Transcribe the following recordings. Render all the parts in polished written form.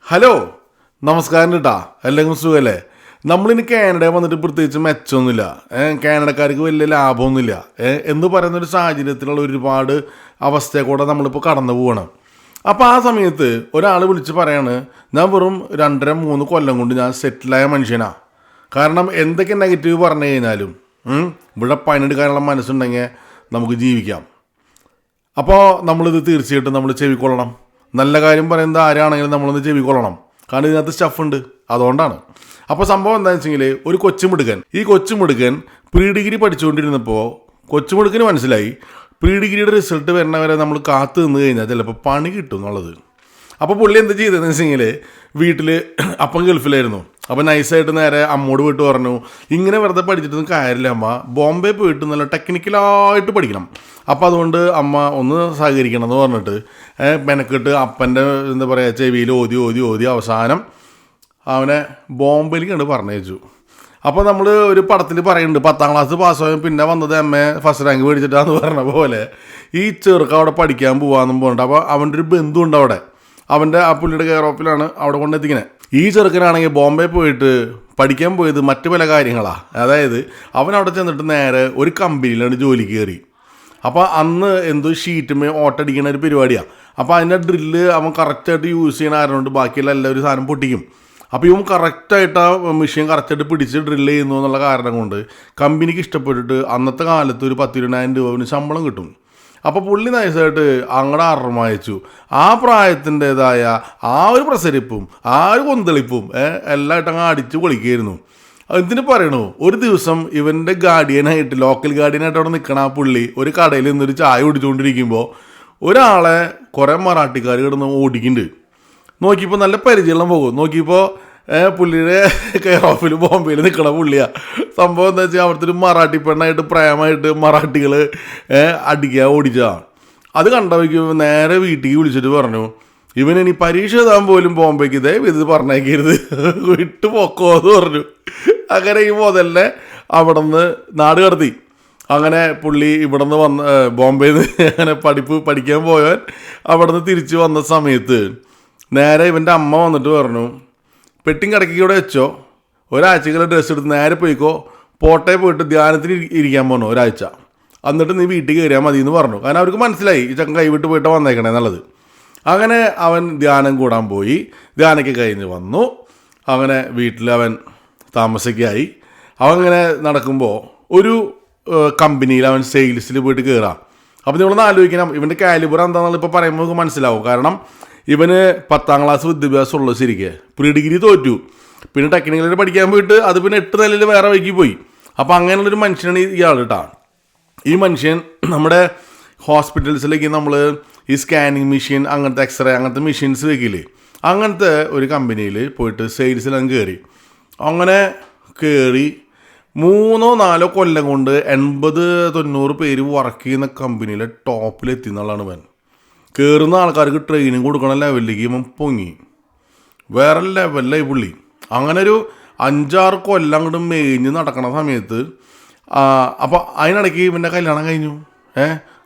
Hello നമസ്കാരം കേട്ടാ, എല്ലാവർക്കും സുഖമല്ലേ? നമ്മളിനി കാനഡയിൽ വന്നിട്ട് പ്രത്യേകിച്ച് മെച്ചമൊന്നുമില്ല, കാനഡക്കാർക്ക് വലിയ ലാഭമൊന്നുമില്ല എന്ന് പറയുന്നൊരു സാഹചര്യത്തിലുള്ള ഒരുപാട് അവസ്ഥയെ കൂടെ നമ്മളിപ്പോൾ കടന്നു പോകണം. അപ്പോൾ ആ സമയത്ത് ഒരാൾ വിളിച്ച് പറയാണ്, ഞാൻ വെറും 2.5-3 കൊല്ലം കൊണ്ട് ഞാൻ സെറ്റിലായ മനുഷ്യനാണ്. കാരണം എന്തൊക്കെ നെഗറ്റീവ് പറഞ്ഞു കഴിഞ്ഞാലും ഇവിടെ പണിയെടുക്കാനുള്ള മനസ്സുണ്ടെങ്കിൽ നമുക്ക് ജീവിക്കാം. അപ്പോൾ നമ്മളിത് തീർച്ചയായിട്ടും നമ്മൾ ചെവിക്കൊള്ളണം. നല്ല കാര്യം പറയുന്നത് ആരാണെങ്കിലും നമ്മളൊന്ന് ചെവിക്കൊള്ളണം. കാരണം ഇതിനകത്ത് സ്റ്റഫുണ്ട്, അതുകൊണ്ടാണ്. അപ്പോൾ സംഭവം എന്താണെന്ന് വെച്ചെങ്കിൽ, ഒരു കൊച്ചുമിടുക്കൻ പ്രീ ഡിഗ്രി പഠിച്ചുകൊണ്ടിരുന്നപ്പോൾ കൊച്ചുമിടുക്കന് മനസ്സിലായി പ്രീ ഡിഗ്രിയുടെ റിസൾട്ട് വരണവരെ നമ്മൾ കാത്തു നിന്ന് കഴിഞ്ഞാൽ ചിലപ്പോൾ പണി കിട്ടും എന്നുള്ളത്. അപ്പോൾ പുള്ളി എന്ത് ചെയ്തതെന്ന് വെച്ചെങ്കിൽ, വീട്ടിൽ അപ്പം ഗൾഫിലായിരുന്നു. അപ്പോൾ നൈസായിട്ട് നേരെ അമ്മോട് പോയിട്ട് പറഞ്ഞു, ഇങ്ങനെ വെറുതെ പഠിച്ചിട്ടൊന്നും കാര്യമില്ല അമ്മ, ബോംബെ പോയിട്ട് നല്ല ടെക്നിക്കലായിട്ട് പഠിക്കണം. അപ്പോൾ അതുകൊണ്ട് അമ്മ ഒന്ന് സഹകരിക്കണം എന്ന് പറഞ്ഞിട്ട് മെനക്കെട്ട് അപ്പൻ്റെ എന്താ പറയുക ചെവിയിൽ ഓതി അവസാനം അവനെ ബോംബെയിലേക്ക് കണ്ട് പറഞ്ഞയച്ചു. അപ്പോൾ നമ്മൾ ഒരു പടത്തിൽ പറയുന്നുണ്ട്, 10ാം ക്ലാസ് പാസ്സായും പിന്നെ വന്നത് MA ഫസ്റ്റ് റാങ്ക് മേടിച്ചിട്ടാന്ന് പറഞ്ഞ പോലെ ഈ ചെറുക്ക അവിടെ പഠിക്കാൻ പോകാമെന്നും പറഞ്ഞിട്ട്. അപ്പോൾ അവൻ്റെ ഒരു ബന്ധുണ്ട് അവിടെ, അവൻ്റെ ആ പുള്ളിയുടെ കെയർ ഓഫിലാണ് അവിടെ കൊണ്ടെത്തിക്കുന്നത്. ഈ ചെറുക്കനാണെങ്കിൽ ബോംബെ പോയിട്ട് പഠിക്കാൻ പോയത് മറ്റു പല കാര്യങ്ങളാണ്. അതായത് അവൻ അവിടെ ചെന്നിട്ട് നേരെ ഒരു കമ്പനിയിലാണ് ജോലി കയറി. അപ്പോൾ അന്ന് എന്തോ ഷീറ്റുമേ ഓട്ടടിക്കുന്ന ഒരു പരിപാടിയാണ്. അപ്പോൾ അതിൻ്റെ ഡ്രില്ല് അവൻ കറക്റ്റായിട്ട് യൂസ് ചെയ്യണ ആയതുകൊണ്ട് ബാക്കിയുള്ള എല്ലാവരും സാധനം പൊട്ടിക്കും. അപ്പോൾ ഇവൻ കറക്റ്റായിട്ട് ആ മെഷീൻ കറക്റ്റായിട്ട് പിടിച്ച് ഡ്രില്ല് ചെയ്യുന്നു എന്നുള്ള കാരണം കൊണ്ട് കമ്പനിക്ക് ഇഷ്ടപ്പെട്ടിട്ട് അന്നത്തെ കാലത്ത് ഒരു 10-20,000 രൂപ ശമ്പളം കിട്ടും. അപ്പോൾ പുള്ളി നൈസായിട്ട് അങ്ങടെ അറമയച്ചു. ആ പ്രായത്തിൻ്റെതായ ആ ഒരു പ്രസരിപ്പും ആ ഒരു കൊന്തളിപ്പും എല്ലാമായിട്ട് അങ്ങ് അടിച്ച് പൊളിക്കായിരുന്നു. എന്തിനു പറയണു, ഒരു ദിവസം ഇവൻ്റെ ലോക്കൽ ഗാർഡിയനായിട്ട് അവിടെ നിൽക്കണ ആ പുള്ളി ഒരു കടയിൽ നിന്നൊരു ചായ കുടിച്ചുകൊണ്ടിരിക്കുമ്പോൾ ഒരാളെ കുറേ മറാഠിക്കാർ കിടന്ന് ഓടിക്കുന്നുണ്ട്. നോക്കിയപ്പോൾ നല്ല പരിചയമുള്ള പോകും. നോക്കിയപ്പോൾ പുള്ളിയുടെ കെയർ ഓഫിൽ ബോംബെയിൽ നിൽക്കണ പുള്ളിയാണ്. സംഭവം എന്താ വെച്ചാൽ അവിടുത്തെ ഒരു മറാഠി പെണ്ണായിട്ട് പ്രേമമായിട്ട് മറാഠികൾ ഓടിച്ചതാണ്. അത് കണ്ടവയ്ക്കും നേരെ വീട്ടിലേക്ക് വിളിച്ചിട്ട് പറഞ്ഞു, ഇവനിനി പരീക്ഷ എഴുതാൻ പോലും ബോംബെക്ക് ഇത് പറഞ്ഞേക്കരുത്, വിട്ടു പൊക്കോ എന്ന് പറഞ്ഞു. അങ്ങനെ ഈ മുതലിനെ അവിടെ നിന്ന് നാട് കടത്തി. അങ്ങനെ പുള്ളി ഇവിടെ നിന്ന് ബോംബെയിൽ നിന്ന് അങ്ങനെ പഠിക്കാൻ പോയവൻ അവിടെ നിന്ന് തിരിച്ച് വന്ന സമയത്ത് നേരെ ഇവൻ്റെ അമ്മ വന്നിട്ട് പറഞ്ഞു, പെട്ടിയും കടക്കി ഇവിടെ വെച്ചോ, ഒരാഴ്ചക്കുള്ള ഡ്രസ്സ് എടുത്ത് നേരെ പോയിക്കോ, പോട്ടെ പോയിട്ട് ധ്യാനത്തിന് ഇരിക്കാൻ പോകണു ഒരാഴ്ച, എന്നിട്ട് നീ വീട്ടിൽ കയറിയാൽ മതി എന്ന് പറഞ്ഞു. കാരണം അവർക്ക് മനസ്സിലായി ഈ ചക്കൻ കൈവിട്ട് പോയിട്ട് വന്നേക്കണേ എന്നുള്ളത്. അങ്ങനെ അവൻ ധ്യാനം കൂടാൻ പോയി. ധ്യാനയ്ക്ക് കഴിഞ്ഞ് വന്നു. അങ്ങനെ വീട്ടിൽ അവൻ താമസിക്കായി. അവൻ ഇങ്ങനെ നടക്കുമ്പോൾ ഒരു കമ്പനിയിൽ അവൻ സെയിൽസിൽ പോയിട്ട് കയറാം. അപ്പോൾ നിങ്ങളൊന്ന് ആലോചിക്കണം, ഇവൻ്റെ കാലിബർ എന്താണെന്നുള്ള ഇപ്പോൾ പറയുമ്പോൾ നമുക്ക് മനസ്സിലാവും. കാരണം ഇവന് 10ാം ക്ലാസ് വിദ്യാഭ്യാസം ഉള്ളത് ശരിക്ക്, പ്രീ ഡിഗ്രി തോറ്റു, പിന്നെ ടെക്നിക്കലായിട്ട് പഠിക്കാൻ പോയിട്ട് അത് പിന്നെ 8 നിലയിൽ വേറെ വൈകി പോയി. അപ്പോൾ അങ്ങനെയുള്ളൊരു മനുഷ്യനാണ് ഇയാൾ കേട്ടോ. ഈ മനുഷ്യൻ നമ്മുടെ ഹോസ്പിറ്റൽസിലേക്ക് നമ്മൾ ഈ സ്കാനിങ് മെഷീൻ, അങ്ങനത്തെ എക്സ്റേ, അങ്ങനത്തെ മെഷീൻസ് വെക്കില്ലേ, അങ്ങനത്തെ ഒരു കമ്പനിയിൽ പോയിട്ട് സെയിൽസിലങ്ങ് കയറി. അങ്ങനെ കയറി 3-4 കൊല്ലം കൊണ്ട് 80-90 പേര് വർക്ക് ചെയ്യുന്ന കമ്പനിയിലെ ടോപ്പിലെത്തി എന്നുള്ളതാണ് ഇവൻ. കയറുന്ന ആൾക്കാർക്ക് ട്രെയിനിങ് കൊടുക്കണ ലെവലിലേക്ക് ഇവൻ പൊങ്ങി, വേറെ ലെവലിലായി പുള്ളി. അങ്ങനെ ഒരു 5-6 കൊല്ലം അങ്ങോട്ട് മേഞ്ഞ് നടക്കണ സമയത്ത് അപ്പോൾ അതിനിടയ്ക്ക് ഇവൻ്റെ കല്യാണം കഴിഞ്ഞു.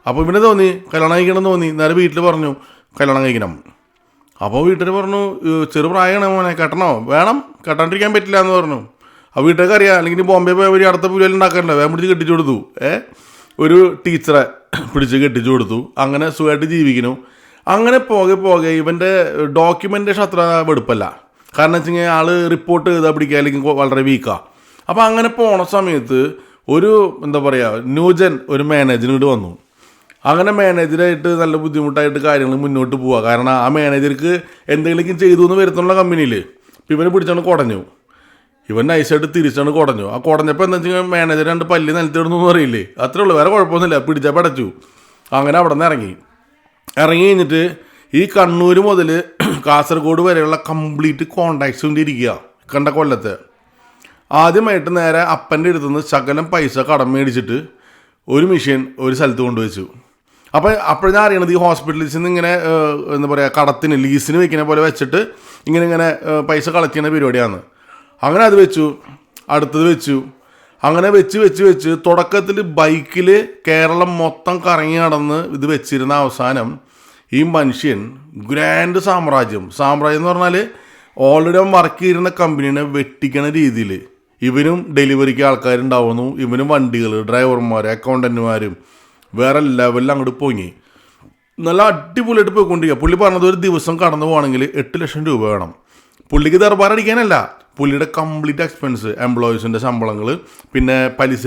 അപ്പോൾ ഇവനെ തോന്നി കല്യാണം കഴിക്കണം തോന്നി. നേരെ വീട്ടിൽ പറഞ്ഞു കല്യാണം കഴിക്കണം. അപ്പോൾ വീട്ടിൽ പറഞ്ഞു, ചെറുപ്രായമാണ് മോനെ, കെട്ടണോ? വേണം, കെട്ടാണ്ടിരിക്കാൻ പറ്റില്ല എന്ന് പറഞ്ഞു. ആ വീട്ടുകാർക്ക് അറിയാം, അല്ലെങ്കിൽ ബോംബെ പോയ ഒരു അടുത്ത പുലിയിൽ ഉണ്ടാക്കാറില്ല, വേഗം പിടിച്ച് കെട്ടിച്ചു കൊടുത്തു. ഒരു ടീച്ചറെ പിടിച്ച് കെട്ടിച്ചു കൊടുത്തു. അങ്ങനെ സുഖമായിട്ട് ജീവിക്കുന്നു. അങ്ങനെ പോകെ ഇവൻ്റെ ഡോക്യുമെൻറ്റേഷൻ അത്ര വെടുപ്പല്ല. കാരണം വെച്ച് കഴിഞ്ഞാൽ ആൾ റിപ്പോർട്ട് ചെയ്താൽ പിടിക്കുക, അല്ലെങ്കിൽ വളരെ വീക്കാണ്. അപ്പോൾ അങ്ങനെ പോണ സമയത്ത് ഒരു എന്താ പറയുക ന്യൂജൻ ഒരു മാനേജറിനോട് വന്നു. അങ്ങനെ മാനേജറായിട്ട് നല്ല ബുദ്ധിമുട്ടായിട്ട് കാര്യങ്ങൾ മുന്നോട്ട് പോവുക. കാരണം ആ മാനേജർക്ക് എന്തെങ്കിലും ചെയ്തു എന്ന് വരുത്തുള്ള കമ്പനിയിൽ ഇപ്പം ഇവനെ പിടിച്ചാണ് കുടഞ്ഞു. ഇവൻ നൈസായിട്ട് തിരിച്ചാണ് കുടഞ്ഞു. ആ കുടഞ്ഞപ്പോൾ എന്താ വെച്ചാൽ മാനേജർ 2 പല്ല് നിലത്തിടുന്നു അറിയില്ലേ, അത്രേ ഉള്ളൂ, വേറെ കുഴപ്പമൊന്നുമില്ല. പിടിച്ചാൽ പടച്ചു. അങ്ങനെ അവിടെ നിന്ന് ഇറങ്ങി കഴിഞ്ഞിട്ട് ഈ കണ്ണൂർ മുതൽ കാസർഗോഡ് വരെയുള്ള കംപ്ലീറ്റ് കോണ്ടാക്ട്സ് കൊണ്ടിരിക്കുക. കണ്ട കൊല്ലത്തെ ആദ്യമായിട്ട് നേരെ അപ്പൻ്റെ അടുത്തുനിന്ന് ശകലം പൈസ കടം മേടിച്ചിട്ട് ഒരു മെഷീൻ ഒരു സ്ഥലത്ത് കൊണ്ടുവച്ചു. അപ്പോൾ ഞാൻ അറിയണത് ഈ ഹോസ്പിറ്റലിൽ നിന്ന് ഇങ്ങനെ എന്താ പറയുക കടത്തിന് ലീസിന് വെക്കുന്ന പോലെ വെച്ചിട്ട് ഇങ്ങനെ പൈസ കളക്ട് ചെയ്യുന്ന പരിപാടിയാണ്. അങ്ങനെ അത് വെച്ചു, അടുത്തത് വെച്ചു, അങ്ങനെ വെച്ച് തുടക്കത്തിൽ ബൈക്കിൽ കേരളം മൊത്തം കറങ്ങി നടന്ന് ഇത് വെച്ചിരുന്ന അവസാനം ഈ മനുഷ്യൻ ഗ്രാൻഡ് സാമ്രാജ്യം എന്ന് പറഞ്ഞാൽ ഓൾറെഡി അവൻ വർക്ക് ചെയ്യുന്ന കമ്പനീനെ വെട്ടിക്കണ രീതിയിൽ ഇവനും ഡെലിവറിക്ക് ആൾക്കാരുണ്ടാവുന്നു, ഇവനും വണ്ടികൾ, ഡ്രൈവർമാർ, അക്കൗണ്ടന്റുമാരും വേറെ ലെവലിൽ അങ്ങോട്ട് പോങ്ങി നല്ല അടിപൊളിയായിട്ട് പോയിക്കൊണ്ടിരിക്കുക. പുള്ളി പറഞ്ഞത് ഒരു ദിവസം കടന്നു പോകണമെങ്കിൽ 8 ലക്ഷം രൂപ വേണം. പുള്ളിക്ക് ദർബാറടിക്കാനല്ല, പുള്ളിയുടെ കംപ്ലീറ്റ് എക്സ്പെൻസ്, എംപ്ലോയീസിൻ്റെ ശമ്പളങ്ങൾ, പിന്നെ പൈസ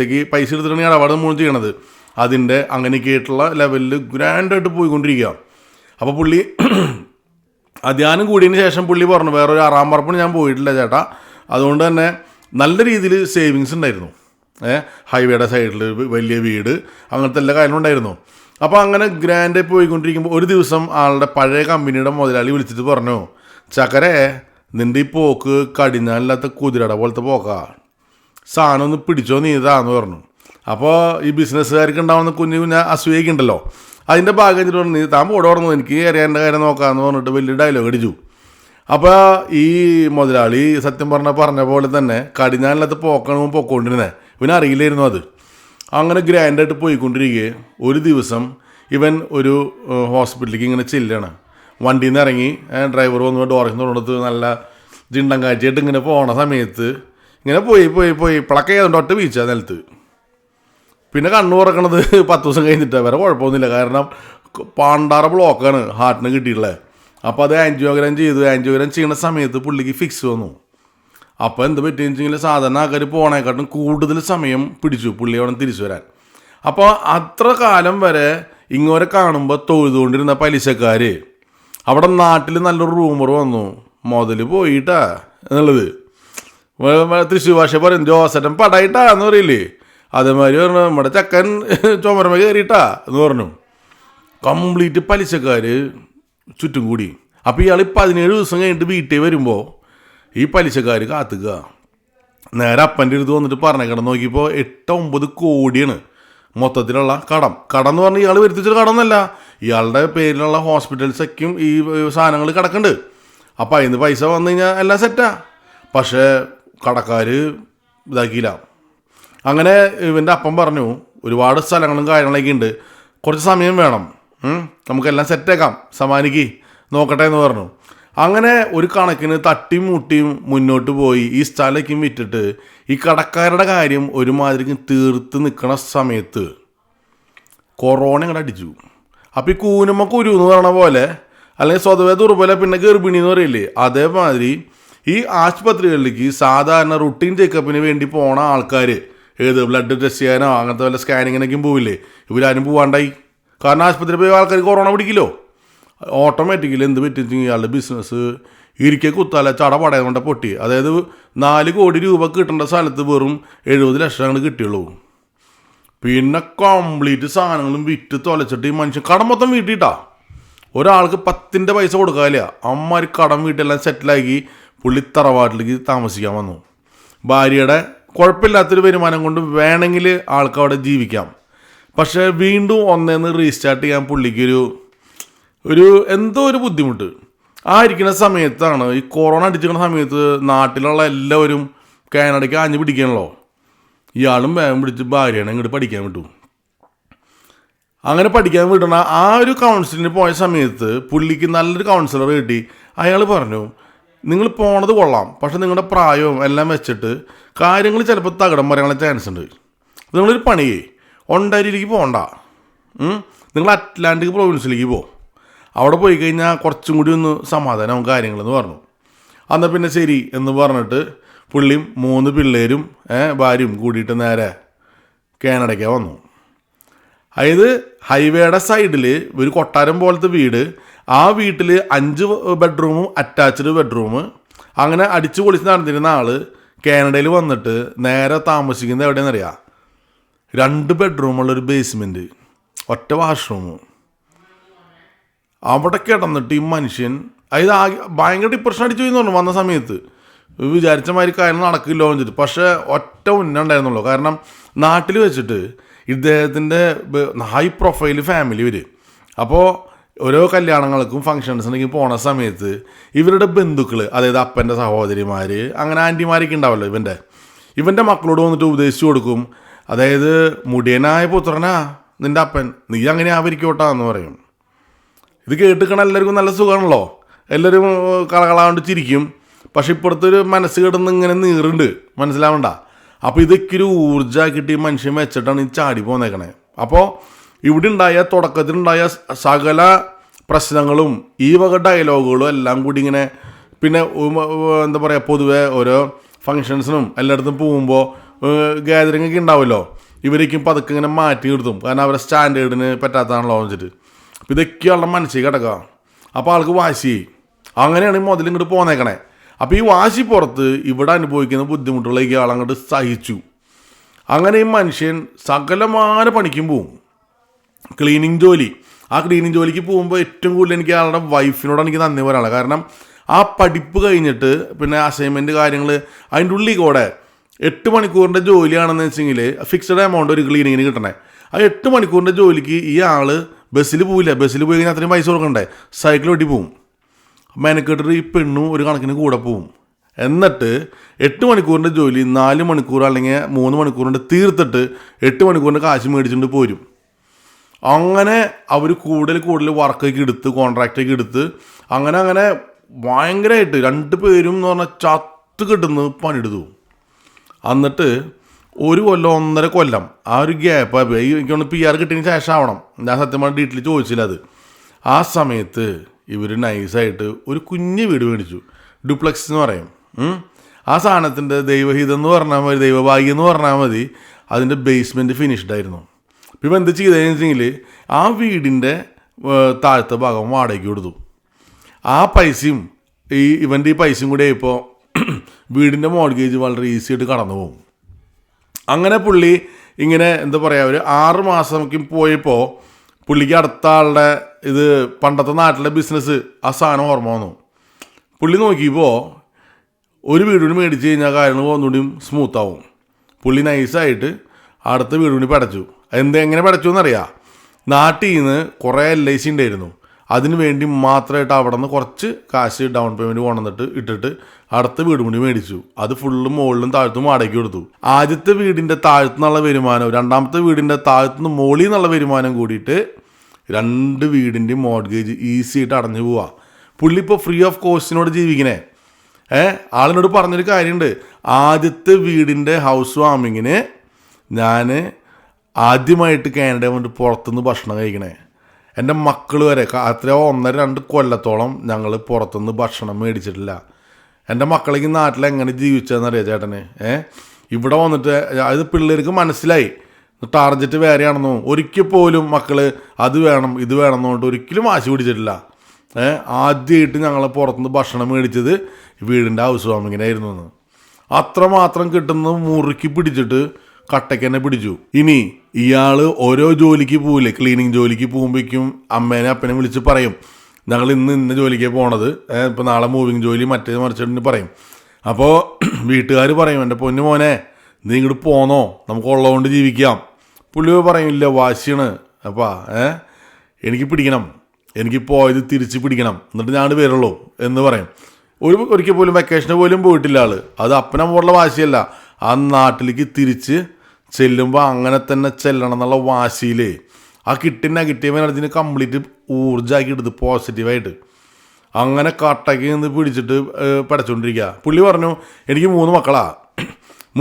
എടുത്തിട്ടാണ് ഇടപാട് മുഴുവൻ ചെയ്യണത്, അതിൻ്റെ അങ്ങനെയൊക്കെ ആയിട്ടുള്ള ലെവലിൽ ഗ്രാൻഡായിട്ട് പോയിക്കൊണ്ടിരിക്കുക. അപ്പോൾ പുള്ളി അധ്യാനം കൂടിയതിന് ശേഷം പുള്ളി പറഞ്ഞു, വേറൊരു 6-ാം പറപ്പിന് ഞാൻ പോയിട്ടില്ല ചേട്ടാ, അതുകൊണ്ട് തന്നെ നല്ല രീതിയിൽ സേവിങ്സ് ഉണ്ടായിരുന്നു. ഹൈവേയുടെ സൈഡിൽ വലിയ വീട്, അങ്ങനത്തെ എല്ലാ കാര്യങ്ങളും ഉണ്ടായിരുന്നു. അപ്പോൾ അങ്ങനെ ഗ്രാൻഡായി പോയിക്കൊണ്ടിരിക്കുമ്പോൾ ഒരു ദിവസം ആളുടെ പഴയ കമ്പനിയുടെ മുതലാളി വിളിച്ചിട്ട് പറഞ്ഞു, ചക്കരെ നിൻ്റെ ഈ പോക്ക് കടിഞ്ഞാലില്ലാത്ത കുതിരയുടെ പോലത്തെ പോക്കാ, സാധനം ഒന്ന് പിടിച്ചോ നീതാന്ന് പറഞ്ഞു. അപ്പോൾ ഈ ബിസിനസ്സുകാർക്ക് ഉണ്ടാവുന്ന കുഞ്ഞു അസൂയൊക്കെയുണ്ടല്ലോ, അതിൻ്റെ ഭാഗം വെച്ചിട്ട് പറഞ്ഞു, നീ താൻ പോടെ പറഞ്ഞു, എനിക്ക് അറിയാൻ്റെ കാര്യം നോക്കാമെന്ന് പറഞ്ഞിട്ട് വലിയ ഡയലോഗ് അടിച്ചു. അപ്പോൾ ഈ മുതലാളി സത്യം പറഞ്ഞ പോലെ തന്നെ കടിഞ്ഞാലില്ലാത്ത പോക്കാണ് പോയിക്കൊണ്ടിരുന്നത്, ഇവനറിയില്ലായിരുന്നു അത്. അങ്ങനെ ഗ്രാൻഡായിട്ട് പോയിക്കൊണ്ടിരിക്കുക ഒരു ദിവസം ഇവൻ ഒരു ഹോസ്പിറ്റലിലേക്ക് ഇങ്ങനെ ചെല്ലാണ്. വണ്ടിയിൽ നിന്ന് ഇറങ്ങി ഡ്രൈവർ വന്ന് ഡോറയ്ക്ക് തുറന്നെടുത്ത് നല്ല ജിണ്ടം കാഴ്ചയായിട്ട് ഇങ്ങനെ പോണ സമയത്ത് ഇങ്ങനെ പോയി പിളക്ക ചെയ്തുകൊണ്ട് ഒറ്റ വീഴ്ച നിലത്ത്. പിന്നെ കണ്ണു തുറക്കണത് 10 ദിവസം കഴിഞ്ഞിട്ടാണ്. വേറെ കുഴപ്പമൊന്നുമില്ല, കാരണം പാണ്ടാറ ബ്ലോക്കാണ് ഹാർട്ടിന് കിട്ടിയിട്ടുള്ളത്. അപ്പോൾ അത് ആൻജിയോഗ്രാം ചെയ്യുന്ന സമയത്ത് പുള്ളിക്ക് ഫിക്സ് വന്നു. അപ്പോൾ എന്ത് പറ്റിയെന്ന് വെച്ചെങ്കിൽ സാധാരണ ആൾക്കാർ പോണേക്കാട്ടും കൂടുതൽ സമയം പിടിച്ചു പുള്ളി അവിടെ തിരിച്ചു വരാൻ. അപ്പോൾ അത്ര കാലം വരെ ഇങ്ങോരെ കാണുമ്പോൾ തൊഴുതുകൊണ്ടിരുന്ന പലിശക്കാർ അവിടെ നാട്ടിൽ നല്ലൊരു റൂമർ വന്നു, മുതൽ പോയിട്ടാ എന്നുള്ളത്. തൃശ്ശൂർ ഭാഷ പറയും, ജോസറ്റൻ പടായിട്ടാ എന്ന് പറയില്ലേ, അതേമാതിരി പറഞ്ഞു നമ്മുടെ ചക്കൻ ചുമരമ കയറിയിട്ടാ എന്ന് പറഞ്ഞു. കംപ്ലീറ്റ് പലിശക്കാർ ചുറ്റും കൂടി. അപ്പോൾ ഇയാൾ 17 ദിവസം കഴിഞ്ഞിട്ട് വീട്ടിൽ വരുമ്പോൾ ഈ പലിശക്കാർ കാത്തുക. നേരെ അപ്പൻ്റെ അടുത്ത് വന്നിട്ട് പറഞ്ഞേക്കണം, നോക്കിയപ്പോൾ 8-9 കോടിയാണ് മൊത്തത്തിലുള്ള കടം എന്ന് പറഞ്ഞാൽ ഇയാൾ വരുത്തിച്ചൊരു കടം എന്നല്ല, ഇയാളുടെ പേരിലുള്ള ഹോസ്പിറ്റൽസൊക്കെയും ഈ സാധനങ്ങൾ കിടക്കുന്നുണ്ട്. അപ്പോൾ അതിന് പൈസ വന്നു കഴിഞ്ഞാൽ എല്ലാം സെറ്റാ. പക്ഷേ കടക്കാർ ഇതാക്കിയില്ല. അങ്ങനെ ഇവൻ്റെ അപ്പം പറഞ്ഞു, ഒരുപാട് സ്ഥലങ്ങളും കാര്യങ്ങളൊക്കെ ഉണ്ട്, കുറച്ച് സമയം വേണം, നമുക്കെല്ലാം സെറ്റാക്കാം, സമാനിക്ക് നോക്കട്ടെ എന്ന് പറഞ്ഞു. അങ്ങനെ ഒരു കണക്കിന് തട്ടിയും മുട്ടിയും മുന്നോട്ട് പോയി ഈ സ്ഥലക്കും വിറ്റിട്ട് ഈ കടക്കാരുടെ കാര്യം ഒരുമാതിരി തീർത്ത് നിൽക്കണ സമയത്ത് കൊറോണ ഇങ്ങോട്ട് അടിച്ചു. അപ്പോൾ ഈ കൂനുമ്മ കുരു എന്ന് പറയണ പോലെ, അല്ലെങ്കിൽ സ്വതവേ ദുർബല പിന്നെ ഗർഭിണി എന്ന് പറയില്ലേ, അതേമാതിരി ഈ ആശുപത്രികളിലേക്ക് സാധാരണ റുട്ടീൻ ചെക്കപ്പിന് വേണ്ടി പോണ ആൾക്കാർ, ഏത് ബ്ലഡ് ടെസ്റ്റ് ചെയ്യാനോ അങ്ങനത്തെ വല്ല സ്കാനിങ്ങിനൊക്കെയും പോവില്ലേ, ഇവരാരും പോവാണ്ടായി. കാരണം ആശുപത്രിയിൽ പോയി ആൾക്കാർ കൊറോണ പിടിക്കില്ലോ. ഓട്ടോമാറ്റിക്കലി എന്ത് പറ്റിച്ചെങ്കിൽ ഇയാളുടെ ബിസിനസ് ഇരിക്കെ കുത്താല ചട പടയം കൊണ്ട് പൊട്ടി. അതായത് 4 കോടി രൂപ കിട്ടേണ്ട സ്ഥലത്ത് വെറും 70 ലക്ഷം അങ്ങോട്ട് കിട്ടിയുള്ളൂ. പിന്നെ കംപ്ലീറ്റ് സാധനങ്ങളും വിറ്റ് തൊലച്ചിട്ട് ഈ മനുഷ്യൻ കടം മൊത്തം വീട്ടിട്ടാ. ഒരാൾക്ക് 10 പൈസ കൊടുക്കാനില്ല. അമ്മമാർ കടം വീട്ടെല്ലാം സെറ്റിലാക്കി പുള്ളി തറവാട്ടിലേക്ക് താമസിക്കാൻ വന്നു. ഭാര്യയുടെ കുഴപ്പമില്ലാത്തൊരു വരുമാനം കൊണ്ട് വേണമെങ്കിൽ ആൾക്ക് അവിടെ ജീവിക്കാം. പക്ഷേ വീണ്ടും ഒന്നേന്ന് റീസ്റ്റാർട്ട് ചെയ്യാൻ പുള്ളിക്കൊരു എന്തോ ഒരു ബുദ്ധിമുട്ട്. ഇരിക്കുന്ന സമയത്താണ് ഈ കൊറോണ അടിച്ചിരിക്കുന്ന സമയത്ത് നാട്ടിലുള്ള എല്ലാവരും കാനഡയ്ക്ക് ആഞ്ഞു പിടിക്കണല്ലോ. ഇയാളും വേഗം പിടിച്ച് ഭാര്യയാണ് ഇങ്ങോട്ട് പഠിക്കാൻ വിട്ടു. അങ്ങനെ പഠിക്കാൻ വിടണ ആ ഒരു കൗൺസിലിന് പോയ സമയത്ത് പുള്ളിക്ക് നല്ലൊരു കൗൺസിലർ കിട്ടി. അയാൾ പറഞ്ഞു, നിങ്ങൾ പോണത് കൊള്ളാം, പക്ഷെ നിങ്ങളുടെ പ്രായവും എല്ലാം വെച്ചിട്ട് കാര്യങ്ങൾ ചിലപ്പോൾ തകിടം പറയാനുള്ള ചാൻസ് ഉണ്ട്. നിങ്ങളൊരു പണിയേ, ഒണ്ടാരിയിലേക്ക് പോകണ്ട, നിങ്ങൾ അറ്റ്ലാന്റിക് പ്രൊവിൻസിലേക്ക് പോകും, അവിടെ പോയി കഴിഞ്ഞാൽ കുറച്ചും കൂടി ഒന്ന് സമാധാനവും കാര്യങ്ങളെന്ന് പറഞ്ഞു. എന്നാൽ പിന്നെ ശരി എന്ന് പറഞ്ഞിട്ട് പുള്ളിയും 3 പിള്ളേരും ഭാര്യയും കൂടിയിട്ട് നേരെ കാനഡയ്ക്ക് വന്നു. അതായത് ഹൈവേയുടെ സൈഡിൽ ഒരു കൊട്ടാരം പോലത്തെ വീട്, ആ വീട്ടിൽ 5 ബെഡ്റൂമും അറ്റാച്ച്ഡ് ബെഡ്റൂം, അങ്ങനെ അടിച്ചു പൊളിച്ച് നടന്നിരുന്ന ആൾ കാനഡയിൽ വന്നിട്ട് നേരെ താമസിക്കുന്നത് എവിടെയെന്നറിയാം? 2 ബെഡ്റൂമുള്ളൊരു ബേസ്മെൻറ്റ്, ഒറ്റ വാഷ്റൂമും. അവിടെ കിടന്നിട്ട് ഈ മനുഷ്യൻ അതായത് ഭയങ്കര ഡിപ്രഷൻ അടിച്ചു എന്ന് പറഞ്ഞു. വന്ന സമയത്ത് വിചാരിച്ച മാതിരി കാര്യങ്ങൾ നടക്കില്ലോ എന്ന് വെച്ചിട്ട്. പക്ഷേ ഒറ്റ ഉണ്ടായിരുന്നുള്ളൂ. കാരണം നാട്ടിൽ വെച്ചിട്ട് ഇദ്ദേഹത്തിൻ്റെ ഹൈ പ്രൊഫൈൽ ഫാമിലി വരും. അപ്പോൾ ഓരോ കല്യാണങ്ങൾക്കും ഫങ്ഷൻസിനൊക്കെ പോണ സമയത്ത് ഇവരുടെ ബന്ധുക്കൾ, അതായത് അപ്പൻ്റെ സഹോദരിമാർ, അങ്ങനെ ആൻറ്റിമാരൊക്കെ ഉണ്ടാവല്ലോ, ഇവൻ്റെ മക്കളോട് വന്നിട്ട് ഉപദേശിച്ചു കൊടുക്കും. അതായത് മുടിയനായ പുത്രനാ നിൻ്റെ അപ്പൻ, നീ അങ്ങനെ ആവരിക്കോട്ടാ എന്ന് പറയും. ഇത് കേട്ടിക്കണ എല്ലാവർക്കും നല്ല സുഖമാണല്ലോ, എല്ലാവരും കളകളാണ്ട് ചിരിക്കും. പക്ഷെ ഇപ്പോഴത്തെ ഒരു മനസ്സ് കിടന്ന് ഇങ്ങനെ നീറുണ്ട്, മനസ്സിലാവണ്ട. അപ്പോൾ ഇതൊക്കെ ഒരു ഊർജ്ജമാക്കിയിട്ട് ഈ മനുഷ്യൻ വെച്ചിട്ടാണ് ഈ ചാടി പോന്നേക്കണേ. അപ്പോൾ ഇവിടെ ഉണ്ടായ തുടക്കത്തിലുണ്ടായ സകല പ്രശ്നങ്ങളും ഈ വക ഡയലോഗുകളും എല്ലാം കൂടി ഇങ്ങനെ, പിന്നെ എന്താ പറയുക, പൊതുവെ ഓരോ ഫങ്ഷൻസിനും എല്ലായിടത്തും പോകുമ്പോൾ ഗാദറിംഗ് ഒക്കെ ഉണ്ടാവുമല്ലോ, ഇവരേക്കും പതുക്കെ ഇങ്ങനെ മാറ്റി നിർത്തും, കാരണം അവരെ സ്റ്റാൻഡേർഡിന് പറ്റാത്തതാണല്ലോ വെച്ചിട്ട്. അപ്പോൾ ഇതൊക്കെയുള്ള മനസ്സിൽ കിടക്കുക. അപ്പോൾ ആൾക്ക് വാശി, അങ്ങനെയാണ് ഈ മുതൽ ഇങ്ങോട്ട് പോന്നേക്കണേ. അപ്പോൾ ഈ വാശി പുറത്ത് ഇവിടെ അനുഭവിക്കുന്ന ബുദ്ധിമുട്ടുള്ള ഈ ആളങ്ങോട്ട് സഹിച്ചു. അങ്ങനെ ഈ മനുഷ്യൻ സകലമായ പണിക്കും പോവും. ക്ലീനിങ് ജോലി, ആ ക്ലീനിങ് ജോലിക്ക് പോകുമ്പോൾ ഏറ്റവും കൂടുതൽ എനിക്ക് ആളുടെ വൈഫിനോട് എനിക്ക് നന്ദി പറയാനുള്ളത്. കാരണം ആ പഠിപ്പ് കഴിഞ്ഞിട്ട് പിന്നെ അസൈൻമെൻറ്റ് കാര്യങ്ങൾ അതിൻ്റെ ഉള്ളിൽ കൂടെ 8 മണിക്കൂറിൻ്റെ ജോലിയാണെന്ന് വെച്ചെങ്കിൽ ഫിക്സഡ് എമൗണ്ട് ഒരു ക്ലീനിങ്ങിന് കിട്ടണേ. ആ 8 മണിക്കൂറിൻ്റെ ജോലിക്ക് ഈ ആൾ ബസ്സിൽ പോവില്ല. ബസ്സിൽ പോയി കഴിഞ്ഞാൽ അത്രയും പൈസ കൊടുക്കണ്ടേ, സൈക്കിൾ ഓട്ടി പോവും. മെനക്കെട്ടിട്ട് ഈ പെണ്ണും ഒരു കണക്കിന് കൂടെ പോവും. എന്നിട്ട് 8 മണിക്കൂറിൻ്റെ ജോലി 4 മണിക്കൂർ അല്ലെങ്കിൽ 3 മണിക്കൂറിൻ്റെ തീർത്തിട്ട് 8 മണിക്കൂറിൻ്റെ കാശ് മേടിച്ചുകൊണ്ട് പോരും. അങ്ങനെ അവർ കൂടുതൽ വർക്കൊക്കെ എടുത്ത് കോൺട്രാക്റ്റൊക്കെ എടുത്ത് അങ്ങനെ ഭയങ്കരമായിട്ട് 2 പേരും എന്ന് പറഞ്ഞാൽ ചത്ത് കിട്ടുന്ന പണിയെടുത്തു. എന്നിട്ട് 1 കൊല്ലം 1.5 കൊല്ലം ആ ഒരു ഗ്യാപ്പ് എനിക്കൊന്ന് PR കിട്ടിയതിന് ശേഷം ആവണം. ഞാൻ സത്യമായിട്ട് ഡീറ്റെയിൽ ചോദിച്ചില്ല അത്. ആ സമയത്ത് ഇവർ നൈസായിട്ട് ഒരു കുഞ്ഞ് വീട് മേടിച്ചു, ഡ്യൂപ്ലക്സ് എന്ന് പറയും. ആ സാധനത്തിൻ്റെ ദൈവഹിതം എന്ന് പറഞ്ഞാൽ മതി, ദൈവഭാഗ്യം എന്ന് പറഞ്ഞാൽ മതി, അതിൻ്റെ ബേസ്മെൻറ്റ് ഫിനിഷ്ഡ് ആയിരുന്നു. ഇപ്പം എന്ത് ചെയ്തതെന്ന് വെച്ചെങ്കിൽ ആ വീടിൻ്റെ താഴത്തെ ഭാഗം വാടകയ്ക്ക് കൊടുത്തു. ആ പൈസയും ഇവൻ്റെ ഈ പൈസയും കൂടി ഇപ്പോൾ വീടിൻ്റെ മോർഗേജ് വളരെ ഈസി ആയിട്ട് കടന്നു പോകും. അങ്ങനെ പുള്ളി ഇങ്ങനെ എന്താ പറയുക, ഒരു 6 മാസം പോയപ്പോൾ പുള്ളിക്ക് അടുത്ത ആളുടെ ഇത് പണ്ടത്തെ നാട്ടിലെ ബിസിനസ് ആ സാധനം ഓർമ്മ വന്നു. പുള്ളി നോക്കിയപ്പോൾ ഒരു വീട് കൂടി മേടിച്ച് കഴിഞ്ഞാൽ കാര്യങ്ങൾ ഒന്നുകൂടിയും സ്മൂത്താവും. പുള്ളി നൈസായിട്ട് അടുത്ത വീട് കൂടി പടച്ചു. എങ്ങനെ പടച്ചു എന്നറിയാം, നാട്ടിൽ നിന്ന് കുറേ LIC ഉണ്ടായിരുന്നു, അതിന് വേണ്ടി മാത്രമായിട്ട് അവിടെ നിന്ന് കുറച്ച് കാശ് ഡൗൺ പേയ്മെൻറ്റ് കൊണ്ടുവന്നിട്ട് ഇട്ടിട്ട് അടുത്ത വീട് കൂടി മേടിച്ചു. അത് ഫുള്ളും മുകളിലും താഴത്തും വാടകയ്ക്ക് കൊടുത്തു. ആദ്യത്തെ വീടിൻ്റെ താഴത്തുനിന്നുള്ള വരുമാനവും രണ്ടാമത്തെ വീടിൻ്റെ താഴത്തുനിന്ന് മുകളിൽ നിന്നുള്ള വരുമാനം കൂടിയിട്ട് 2 വീടിൻ്റെയും മോർഗേജ് ഈസി ആയിട്ട് അടഞ്ഞു പോവുക. പുള്ളി ഇപ്പോൾ ഫ്രീ ഓഫ് കോസ്റ്റിനോട് ജീവിക്കണേ. ആളിനോട് പറഞ്ഞൊരു കാര്യമുണ്ട്, ആദ്യത്തെ വീടിൻ്റെ ഹൗസ് വാമിങ്ങിന് ഞാൻ ആദ്യമായിട്ട് കാനഡ വന്നിട്ട് പുറത്തുനിന്ന് ഭക്ഷണം കഴിക്കണേ. എൻ്റെ മക്കൾ വരെ അത്രയോ 1.5-2 കൊല്ലത്തോളം ഞങ്ങൾ പുറത്തുനിന്ന് ഭക്ഷണം മേടിച്ചിട്ടില്ല. എൻ്റെ മക്കളേക്ക് നാട്ടിൽ എങ്ങനെ ജീവിച്ചതെന്നറിയാം ചേട്ടന്. ഇവിടെ വന്നിട്ട് അത് പിള്ളേർക്ക് മനസ്സിലായി ടാർഗറ്റ് വേറെയാണെന്നോ. ഒരിക്കൽ പോലും മക്കൾ അത് വേണം ഇത് വേണം എന്നുകൊണ്ട് ഒരിക്കലും വാശി പിടിച്ചിട്ടില്ല. ആദ്യമായിട്ട് ഞങ്ങൾ പുറത്തുനിന്ന് ഭക്ഷണം മേടിച്ചത് വീടിൻ്റെ ഹൗസ് വാമിങ്ങിനായിരുന്നു എന്ന്. അത്രമാത്രം കിട്ടുന്നത് മുറുക്കി പിടിച്ചിട്ട് കട്ടയ്ക്ക് തന്നെ പിടിച്ചു. ഇനി ഇയാൾ ഓരോ ജോലിക്ക് പോവില്ലേ, ക്ലീനിങ് ജോലിക്ക് പോകുമ്പോഴേക്കും അമ്മേനെ അപ്പനെ വിളിച്ച് പറയും, ഞങ്ങൾ ഇന്ന ജോലിക്ക് പോണത്, ഇപ്പോൾ നാളെ മൂവിങ് ജോലി മറ്റേ മറിച്ചിട്ട് പറയും. അപ്പോൾ വീട്ടുകാർ പറയും, എൻ്റെ പൊന്നു മോനെ നീ ഇങ്ങോട്ട് പോന്നോ, നമുക്ക് ഉള്ളതുകൊണ്ട് ജീവിക്കാം. പുള്ളി പറയില്ല, വാശിയാണ് അപ്പാ, എനിക്ക് പിടിക്കണം, എനിക്ക് പോയത് തിരിച്ച് പിടിക്കണം, എന്നിട്ട് ഞാൻ വരുള്ളൂ എന്ന് പറയും. ഒരിക്കൽ പോലും വെക്കേഷന് പോലും പോയിട്ടില്ല ആൾ. അത് അപ്പനമ്മോടുള്ള വാശിയല്ല, ആ നാട്ടിലേക്ക് തിരിച്ച് ചെല്ലുമ്പോൾ അങ്ങനെ തന്നെ ചെല്ലണം എന്നുള്ള വാശിയിൽ ആ കിട്ടിയ നെഗറ്റീവ് എനർജിനെ കംപ്ലീറ്റ് ഊർജ്ജമാക്കി എടുത്ത് പോസിറ്റീവായിട്ട് അങ്ങനെ കട്ടയ്ക്ക് നിന്ന് പിടിച്ചിട്ട് പഠിച്ചുകൊണ്ടിരിക്കുക. പുള്ളി പറഞ്ഞു, എനിക്ക് 3 മക്കളാണ്,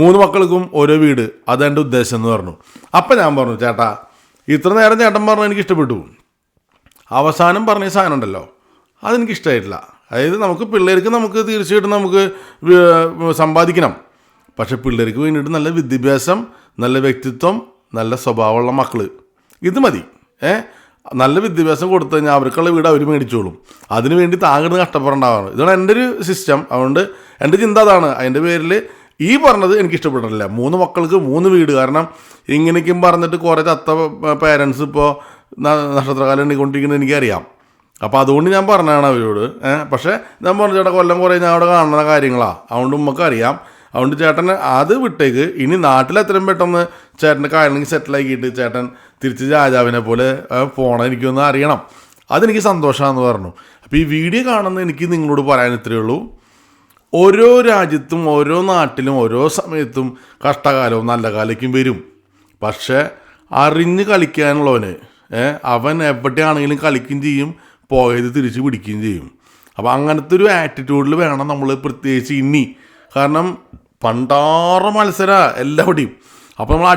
3 മക്കൾക്കും ഓരോ വീട്, അതെൻ്റെ ഉദ്ദേശം എന്ന് പറഞ്ഞു. അപ്പം ഞാൻ പറഞ്ഞു, ചേട്ടാ ഇത്ര നേരം ചേട്ടൻ പറഞ്ഞു എനിക്ക് ഇഷ്ടപ്പെട്ടു, അവസാനം പറഞ്ഞ സാധനം ഉണ്ടല്ലോ അതെനിക്കിഷ്ടമായിട്ടില്ല. അതായത് നമുക്ക് പിള്ളേർക്ക് നമുക്ക് തീർച്ചയായിട്ടും നമുക്ക് സമ്പാദിക്കണം, പക്ഷെ പിള്ളേർക്ക് വേണ്ടിയിട്ട് നല്ല വിദ്യാഭ്യാസം, നല്ല വ്യക്തിത്വം, നല്ല സ്വഭാവമുള്ള മക്കൾ, ഇത് മതി. നല്ല വിദ്യാഭ്യാസം കൊടുത്തു കഴിഞ്ഞാൽ അവർക്കുള്ള വീട് അവർ മേടിച്ചോളും. അതിനു വേണ്ടി താങ്കൾ കഷ്ടപ്പെടേണ്ടതാണ്. ഇതാണ് എൻ്റെ ഒരു സിസ്റ്റം. അതുകൊണ്ട് എൻ്റെ ചിന്ത അതാണ്. അതിൻ്റെ പേരിൽ ഈ പറഞ്ഞത് എനിക്ക് ഇഷ്ടപ്പെട്ടിട്ടില്ല. 3 മക്കൾക്ക് 3 വീട്. കാരണം ഇങ്ങനെയൊക്കെയും പറഞ്ഞിട്ട് കുറേ ചത്ത പേരൻസ് ഇപ്പോൾ നക്ഷത്രകാലം എണ്ണിക്കൊണ്ടിരിക്കുന്നത് എനിക്കറിയാം. അപ്പോൾ അതുകൊണ്ട് ഞാൻ പറഞ്ഞതാണ് അവരോട്. പക്ഷേ ഞാൻ പറഞ്ഞു, ചേട്ടാ കൊല്ലം കുറേ ഞാൻ അവിടെ കാണുന്ന കാര്യങ്ങളാണ്, അതുകൊണ്ട് നമുക്കറിയാം. അതുകൊണ്ട് ചേട്ടൻ അത് വിട്ടേക്ക്, ഇനി നാട്ടിൽ എത്രയും പെട്ടെന്ന് ചേട്ടൻ്റെ കാര്യങ്ങൾ സെറ്റിലാക്കിയിട്ട് ചേട്ടൻ തിരിച്ച് രാജാവിനെ പോലെ പോകണം, എനിക്കൊന്ന് അറിയണം, അതെനിക്ക് സന്തോഷമാണെന്ന് പറഞ്ഞു. അപ്പോൾ ഈ വീഡിയോ കാണുന്ന എനിക്ക് നിങ്ങളോട് പറയാൻ ഇത്രയേ ഉള്ളൂ. ഓരോ രാജ്യത്തും ഓരോ നാട്ടിലും ഓരോ സമയത്തും കഷ്ടകാലവും നല്ല കാലയ്ക്കും വരും. പക്ഷേ അറിഞ്ഞ് കളിക്കാനുള്ളവന് അവൻ എവിടെയാണെങ്കിലും കളിക്കുകയും ചെയ്യും, പോയത് തിരിച്ച് പിടിക്കുകയും ചെയ്യും. അപ്പോൾ അങ്ങനത്തെ ഒരു ആറ്റിറ്റ്യൂഡിൽ വേണം നമ്മൾ പ്രത്യേകിച്ച് ഇനി. കാരണം പണ്ടാറ് മത്സര എല്ലാവിടെയും. അപ്പോൾ നമ്മൾ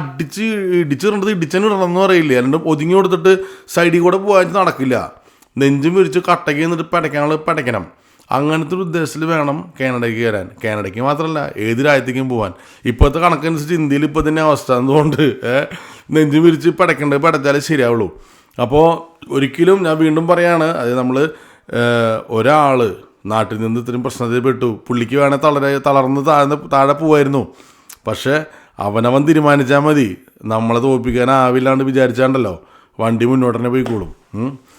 ഇടിച്ചിടേണ്ടത് ഇടിച്ചതിന് ഇടണമെന്ന് പറയില്ല. അല്ലാണ്ട് ഒതുങ്ങി കൊടുത്തിട്ട് സൈഡിൽ കൂടെ പോകാൻ നടക്കില്ല. നെഞ്ചും വിരിച്ച് കട്ടയ്ക്ക് നിന്നിട്ട് പടയ്ക്കണം. അങ്ങനത്തെ ഒരു ഉദ്ദേശത്തിൽ വേണം കാനഡയ്ക്ക് കയറാൻ. കാനഡയ്ക്ക് മാത്രമല്ല ഏത് രാജ്യത്തേക്കും പോകാൻ. ഇപ്പോഴത്തെ കണക്കനുസരിച്ച് ഇന്ത്യയിൽ ഇപ്പോൾ തന്നെ അവസ്ഥ. അതുകൊണ്ട് നെഞ്ചും വിരിച്ച് പടച്ചാലേ ശരിയാവുള്ളൂ. അപ്പോൾ ഒരിക്കലും ഞാൻ വീണ്ടും പറയാണ്, അത് നമ്മൾ ഒരാൾ നാട്ടിൽ നിന്ന് ഇത്രയും പ്രശ്നത്തിൽ പെട്ടു, പുള്ളിക്ക് വേണേൽ തളർന്ന് താഴെ പോവായിരുന്നു. പക്ഷേ അവനവൻ തീരുമാനിച്ചാൽ മതി. നമ്മളെ തോൽപ്പിക്കാനാവില്ലാണ്ട് വിചാരിച്ചാണ്ടല്ലോ വണ്ടി മുന്നോട്ട് തന്നെ പോയിക്കോളും.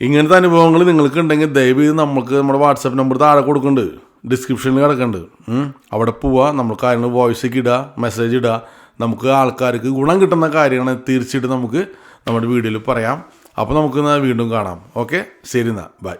ഇങ്ങനത്തെ അനുഭവങ്ങൾ നിങ്ങൾക്ക് ഉണ്ടെങ്കിൽ ദയവ് ചെയ്ത് നമ്മുടെ വാട്സപ്പ് നമ്പർ താഴെ കൊടുക്കുന്നുണ്ട്, ഡിസ്ക്രിപ്ഷനിൽ കിടക്കുന്നുണ്ട്. അവിടെ പോവുക, നമ്മൾ കാര്യങ്ങൾ വോയിസൊക്കെ ഇടുക, മെസ്സേജ് ഇടുക. നമുക്ക് ആൾക്കാർക്ക് ഗുണം കിട്ടുന്ന കാര്യങ്ങൾ തീർച്ചയായിട്ടും നമുക്ക് നമ്മുടെ വീഡിയോയിൽ പറയാം. അപ്പോൾ നമുക്ക് വീണ്ടും കാണാം. ഓക്കെ, ശരി എന്നാൽ ബൈ.